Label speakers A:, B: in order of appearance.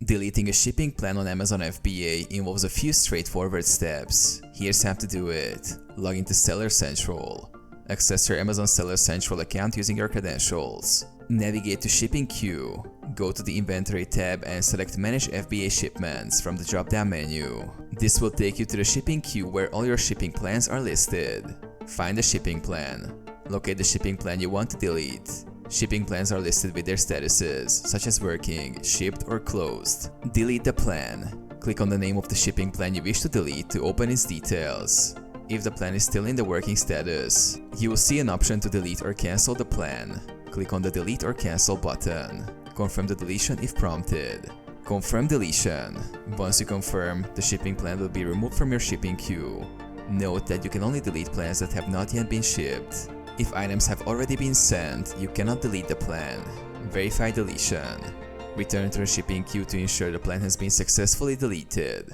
A: Deleting a shipping plan on Amazon FBA involves a few straightforward steps. Here's how to do it. Log into Seller Central. Access your Amazon Seller Central account using your credentials. Navigate to Shipping Queue. Go to the Inventory tab and select Manage FBA Shipments from the drop-down menu. This will take you to the shipping queue where all your shipping plans are listed. Find the shipping plan. Locate the shipping plan you want to delete. Shipping plans are listed with their statuses, such as working, shipped, or closed. Delete the plan. Click on the name of the shipping plan you wish to delete to open its details. If the plan is still in the working status, you will see an option to delete or cancel the plan. Click on the Delete or Cancel button. Confirm the deletion if prompted. Confirm deletion. Once you confirm, the shipping plan will be removed from your shipping queue. Note that you can only delete plans that have not yet been shipped. If items have already been sent, you cannot delete the plan. Verify deletion. Return to the shipping queue to ensure the plan has been successfully deleted.